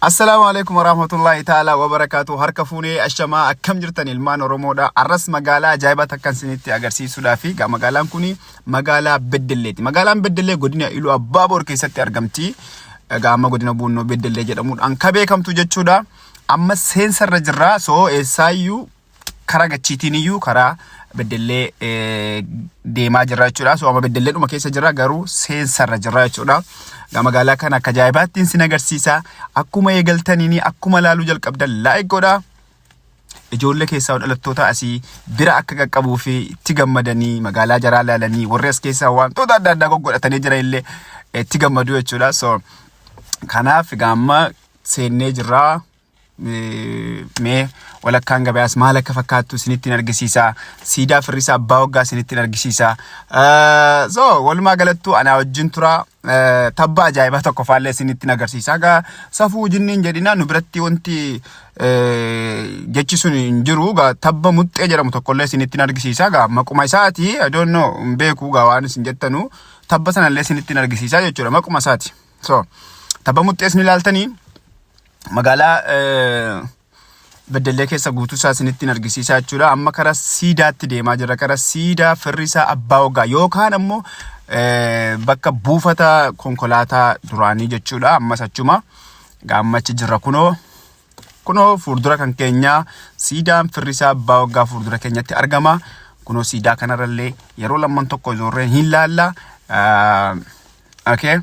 Assalamu alaikum warahmatullahi ta'ala wabarakatuh. Harka fuunee ashamaa akkam jirtan ilmaan Oromoodha. Arras magaalaa ajaa'ibaa takkan isinitti agarsiisuudhaaf magaalaan kuni magaalaa Beddelleeti. Magaalaan Beddellee godina Iluu Abbaaboor keessatti argamti. Amma godina Bunnoo Beddellee jedhamuudhaan kan beekamtu jechuudha. Amma seensarra jirra. So eessaayyuu karaa gachiitiiniyyuu karaa Beddellee deemaa jirra jechuudha. So amma Beddelleedhuma keessa jirra garuu seensarra jirra jechuudha. Magaalaa kana akka ajaa'ibaatti isin agarsiisa. Akkuma eegaltaniini akkuma laaluu jalqabdan laayik godhaa. Ijoollee keessaa dhalattoota asii bira akka qaqqabuu fi itti gammadanii magaalaa jaraa laalanii warri as keessaa wantoota adda addaa goggodhatanii jira illee itti gammadu jechuudha. So kanaaf gamma seennee jirra. Mee walakkaan gabaas maal akka fakkaattu isinitti argisiisa. Siidaa firrisaa abbaa waggaa isinitti argisiisa. So walumaa galattuu ana wajjin tura. Tabba ajaa'ibaa tokko faallee isinitti agarsiisa. Gaa safuu jinniin jedhina nu biratti wanti jechi sun hin jiru. Gaa tabba muxxee jedhamu tokkollee isinitti argisiisa. Gaa maquma isaati I don't know hin beeku gaa waan isin jettanu tabba sanallee isinitti argisiisa jechuudha maquma isaati. So tabba muxxee isin ilaaltanii magaalaa Beddellee keessa guutuu isaa isinitti argisiisa jechuudha. Amma karaa siidaatti deemaa jira. Karaa siidaa firrisaa abbaa waggaa yookaan ammoo bakka buufata konkolaataa duraanii jechuudha. Ammas achuma gaammachi jirra kunoo fuuldura kan keenya siidaan firrisaa abbaa waggaa fuuldura keenyatti argama. Kunoo siidaa kanarrallee yeroo lamman tokko ijoorreen hin laalla. Okay.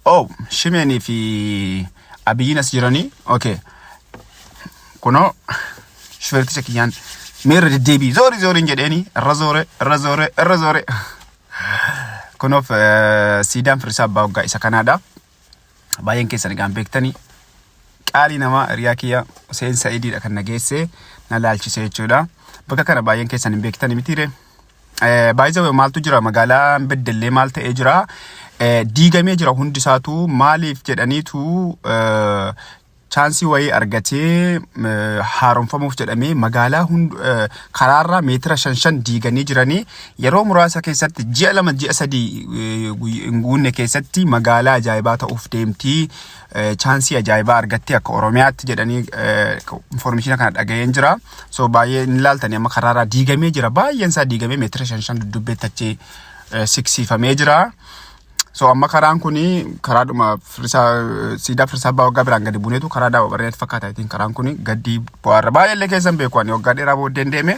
Oh, Shimeenii fi Abiyyiin as jiranii. Okay. Kunoo shufeerticha kiyyaan meerra deddeebii zooriin jedheeni irra zoore. Kunoof siidaan firrisaa abbaa waggaa isa kanaadha. Baay'een keessan egaan beektanii qaalii namaa hiriyaa kiyya Hussein Sa'idiidha kan nageesse na laalchise jechuudha. Bakka kana baay'een keessan hin beektanii mitiire. Baay'ee maaltu jira magaalaan Beddellee maal ta'ee jira. Diigamee jira hundisaatu maaliif jedhaniitu chaansii wayii argatee haaromfamuuf jedhamee magaalaa karaarraa meetira 5 diiganii jiranii yeroo muraasa keessatti ji'a 2 ji'a 3 guunne keessatti magaalaa ajaa'ibaa ta'uuf deemtii. Chaansii ajaa'ibaa argattee akka Oromiyaatti jedhanii information kana dhaga'een jira. So baay'ee ni ilaaltanii amma karaarraa diigamee jira. Baay'een isaa diigamee meetira 5 dudduubbeettachee siqsiifamee jira. So amma karaan kuni karaadhuma siidaa firrisaa abbaa waggaa biraan gadi buuneetu karaa daawwa bareedaa fakkaata. Itiin karaan kuni gadi bu'aarra baay'eellee keessan beeku ani waggaa dheeraa booddeen deeme.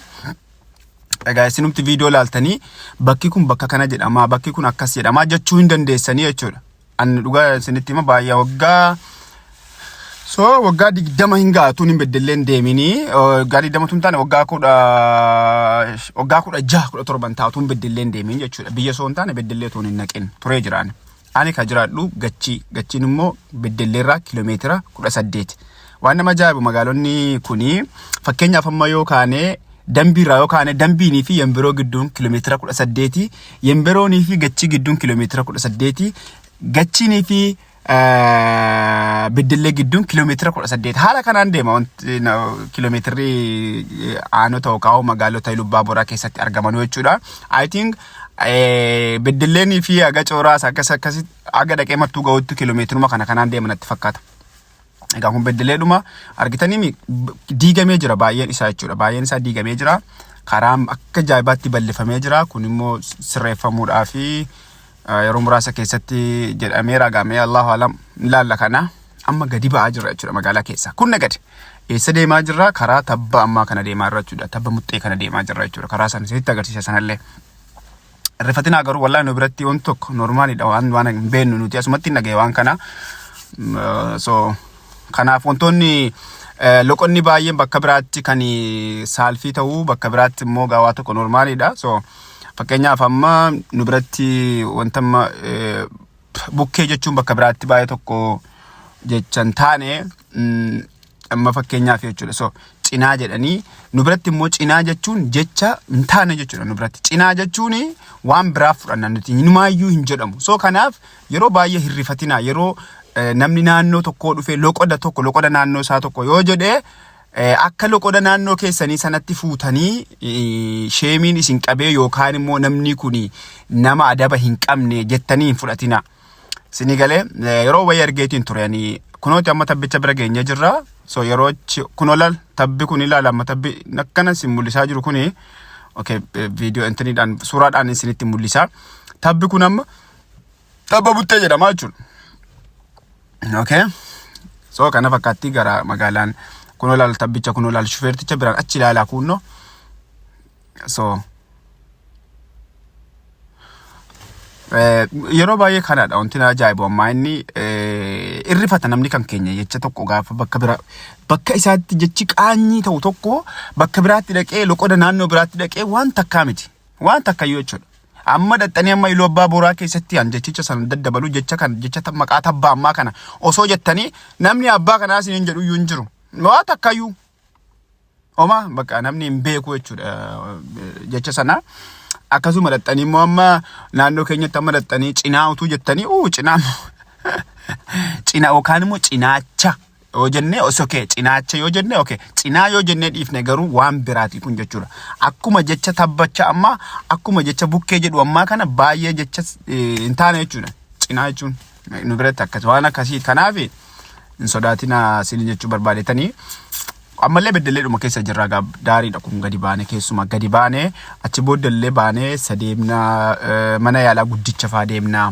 Egaa isinumti viidiyoo laaltanii bakki kun bakka kana jedhama bakki kun akkas jedhama jechuu hin dandeessanii jechuudha. Ani dhugaa isinitti hima baay'ee waggaa waggaa 20 hin gaatuun hin Beddelleen deeminii waggaa 20 tun taane waggaa 16-17 taatuun Beddelleen deemin jechuudha. Biyya soo hin taane Beddellee tuun hin naqin turee jiraan. Ani ka jiraadhu gachiin immoo Beddelleerraa kiiloomeetira 18. Waan nama ajaa'ibu magaalonni kuni fakkeenyaaf amma yoo kaane Dambiirraa yoo kaane Dambiinii fi Yembiroo gidduun kiiloomeetira 18, Yembiroonii fi Gachii gidduun kiiloomeetira 18, Gachiinii fi Beddellee gidduun kiiloomeetira 18. Haala kanaan deema wanti kiiloomeetirri aanota yookaan magaalota Iluu Abbaaboraa keessatti argaman jechuudha. I think Beddelleen fi aga Cooraas akkasitti aga dhaqee mattuu ga'utti kiiloomeetiruma kanaan deeman natti fakkaata. Egaa kun Beddelleedhuma argitanii diigamee jira baay'een isaa jechuudha. Baay'een isaa diigamee jira. Karaan akka ajaa'ibaatti bal'ifamee jira. Kun immoo sirreeffamuudhaa fi yeroo muraasa keessatti jedhamee ragamee Allahu alam ilaalla kana amma gadi ba'aa jira jechuudha magaalaa keessa. Kun nagadi eessa deemaa jirra karaa tabba ammaa kana deemaa jirra jechuudha. Tabba muxxee kana deemaa jirra jechuudha. Karaa sana isinitti agarsiisa sanallee. Irreeffatinaa garuu wallahi nu biratti wanti tokko normaalidha waan hin beeknu nuti asumatti hin dhagaye waan kana. So kanaaf wantoonni loqonni baay'een bakka biraatti kan saalfii ta'uu bakka biraatti immoo gaawaa tokko normaalidha. So fakkeenyaaf amma nu biratti wanta bukkee jechuun bakka biraatti baay'ee tokko jechan taane amma fakkeenyaaf jechuudha. So cinaa jedhanii nu biratti immoo cinaa jechuun jecha hin taane jechuudha. Nu biratti cinaa jechuun waan biraaf fudhanna nuti inumaayyuu hin jedhamu. So kanaaf yeroo baay'ee hirrifatinaa yeroo namni naannoo tokkoo dhufee loqoda naannoo isaa tokko yoo jedhee akka loqoda naannoo keessanii sanatti fuutanii sheemiin isin qabee yookaan immoo namni kuni nama adaba hin qabne jettanii hin fudhatina. Sinigalee yeroo wayii argeetiin turanii kunooti amma tabbicha bira geenye jirra. So yeroochi kunolal tabbi kun ilaala amma tabbi nakkana si mul'isaa jiru kuni okay video intiniidhaan suuraadhaan isinitti mul'isa. Tabbi kun amma tabba buttee jedhama jechuudha. Okay, so kana fakkaatti gara magaalaan kunolal tabbicha kunolal shufeerticha biraan achi ilaalaa kunno. So yeroo baay'ee kanadha wanti na ajaa'ibu amma inni irrifata namni kan keenya jecha tokko gaafa bakka bira bakka isaatti jechi qaanyii ta'u tokko bakka biraatti dhaqee loqoda naannoo biraatti dhaqee waan takkaa miti waan takkayyuu jechuudha. Amma dhaxxanii amma Iluu Abbaa Booraa keessatti an jechicha san daddabalu jecha kan jecha maqaa tabbaa ammaa kana osoo jettanii namni abbaa kanaa isin jedhu iyyuu hin jiru waan takkayyuu oma bakka namni hin beeku jechuudha jecha sana. Akkasuma dhaxxanii immoo amma naannoo keenyatti amma dhaxxanii cinaa utuu jettanii cinaa cinaa yookaan immoo cinaacha yoo jennee osokee cinaacha yoo jennee okay cinaa yoo jennee dhiifne garuu waan biraati kun jechuudha. Akkuma jecha tabbacha amma akkuma jecha bukkee jedhu ammaa kana baay'ee jecha hin taane jechuudha. Cinaa jechuun nu biratti akkas waan akkasii kanaaf hin sodaatina isin jechuu barbaadetanii. Ammallee beddelleedhuma keessa jirra daariidha kun gadi baane keessuma gadi baane achi boodallee baane sadeemna mana yaalaa guddicha faa deemna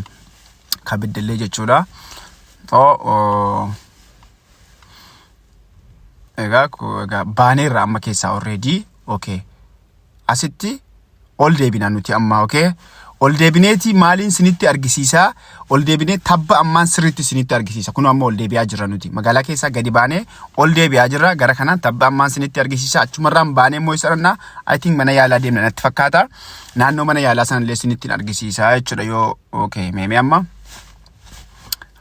ka beddellee jechuudha. Egaa baaneerra amma keessaa already okay asitti ol deebina nuti amma okay ol deebineeti maaliin sinitti argisiisa ol deebinee tabba ammaan sirriitti sinitti argisiisa kun amma ol deebiyaa jirra nuti magaalaa keessaa gadi baane ol deebiyaa jirra gara kanaan tabba ammaan sinitti argisiisa achumarraan baane immoo isarannaa I think mana yaalaa deemna natti fakkaata naannoo mana yaalaa sanallee sinitti argisiisa jechuudha yoo okay meemee amma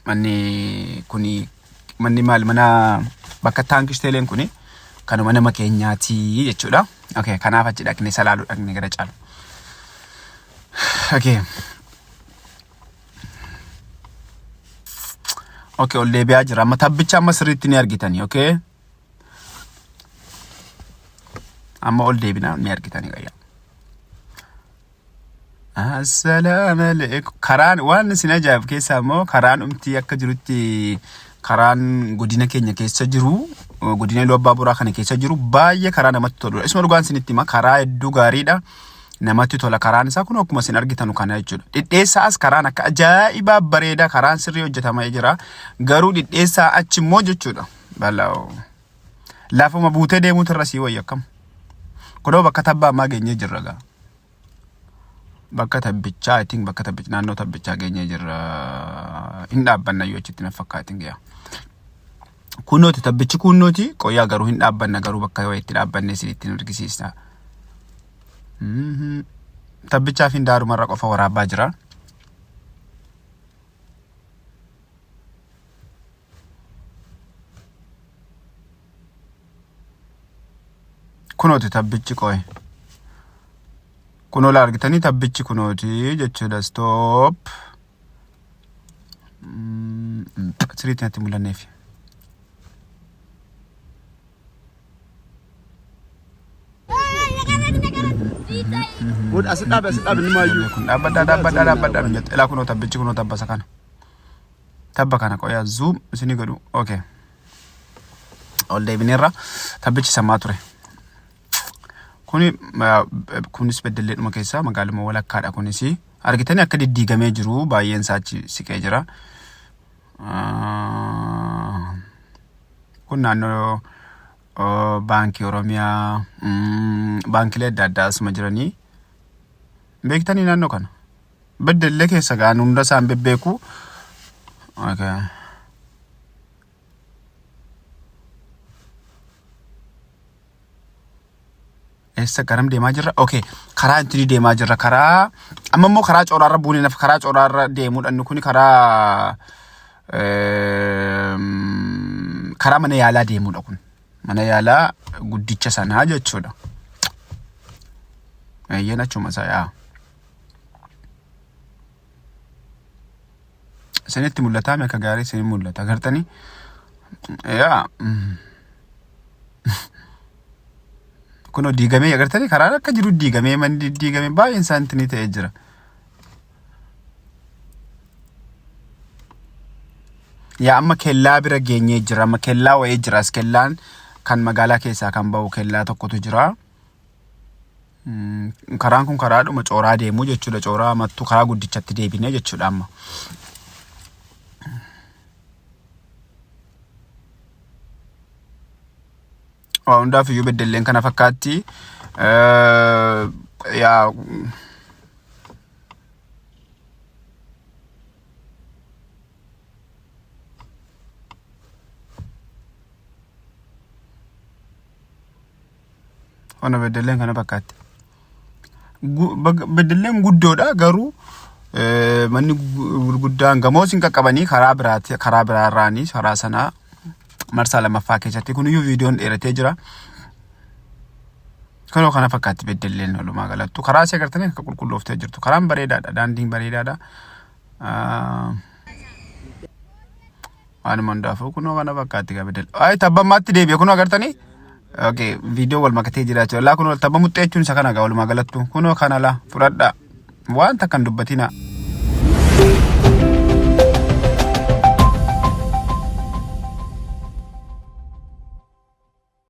manni kuni manni maal mana bakka taankishteeleen kuni kanuma nama keenyaati jechuudha. Okay kanaaf achi dhaqne salaaluu dhaqne gara caalu. Okay. Okay, ol deebi'aa jira. Amma tabbicha amma sirriitti ni argitani, okay? Amma ol deebina ni argitani gayya. Assalaamu alaykum. Karaan waan isin ajaa'ib keessa immoo karaan umtii akka jirutti karaan godina keenya keessa jiru godina Iluu Abbaa Booraa kana keessa jiru baay'ee karaa namatti toludha. Isuma dhugaan isinitti hima karaa hedduu gaariidha. Namatti tola karaan isaa kun akkuma isin argitanu kana jechuudha. Dhidheessaas karaan akka ajaa'ibaa bareeda karaan sirrii hojjetamee jira. Garuu dhidheessaa achi immoo jechuudha. Bal'aa lafuma buutee deemuutu irra sii wayya akkam. Kunoo bakka tabbaa ammaa geenyee jirra gaa. Bakka tabbichaa I think bakka tabbichaa naannoo tabbichaa geenyee jirra. Hin dhaabbanna yoo achitti na fakkaatin gaya. Kunooti tabbichi kunooti qoyaa garuu hin dhaabbanna garuu bakka yoo itti dhaabbanne isinitti nu argisiisa. Tabbicha fin daaru marra qofa waraabaa jira. Kunooti tabbichi qoe. Kunoo la argitanii tabbichi kunooti jechuudha stop. Siriitti natti mul'anneefi. Good asxaab ni maayu kun dhabbadha ila kunoo tabbichi kunoo tabba sakana tabba kana qoya zoom isini godhu okay ol deebineerra tabbichi samaa ture kunis beddelleedhuma keessa magaaluma walakkaadha kunis argitanii akka diddiigamee jiru baay'een saachi siqee jira kun naannoo Baankii Oromiyaa baankilee adda addaa asuma jiranii beektanii naannoo kana beddellee keessa gaan hunda isaan bebbeeku okay essa garam deemaa jirra okay karaa intini deemaa jirra karaa amma immoo karaa cooraarra buunee naf karaa cooraarra deemuudhaan kuni karaa mana yaalaa deemuudha kun mana yaalaa guddicha sanaa jechuudha. Eeyyeen achuma isaa yaa. Isinitti mul'ataa meeqa gaarii isin mul'ata agartanii? Yaa. Kunoo diigamee agartanii karaa akka jiru diigamee manni diigamee baay'een isaanii ta'ee jira. yaa amma kellaa bira geenyee jira. Amma kellaa wayii jira. As kellaan kan magaalaa keessaa kan bahu kellaa tokkotu jira. Karaan kun karaadhuma cooraa deemuu jechuudha. Cooraa mattuu karaa guddichatti deebinee jechuudha amma. Hundaaf iyyuu beddelleen kana fakkaatti. Yaa ona beddelleen kana fakkaatti. Beddelleen guddoodha garuu manni gurguddaan gamoo sin qaqqabanii karaa biraarraanii karaa sanaa marsaa lamaffaa keessatti kun iyyuu viidiyoon dheeratee jira. Kanoo kana fakkaatti beddelleen walumaa galattu karaa si agartanii akka qulqullooftee jirtu. Karaan bareedaadha, daandiin bareedaadha. Waanuma hundaafuu kunoo kana fakkaatti beddel. Ay tabbammaatti deebi'e kunoo agartanii. Okay, video wal makatee jira jechuudha. Laa kunoo tabba muxxeechuun isa kana gaa walumaa galattu. Kunoo kana laa fudhadhaa. Waan takkan dubbatina.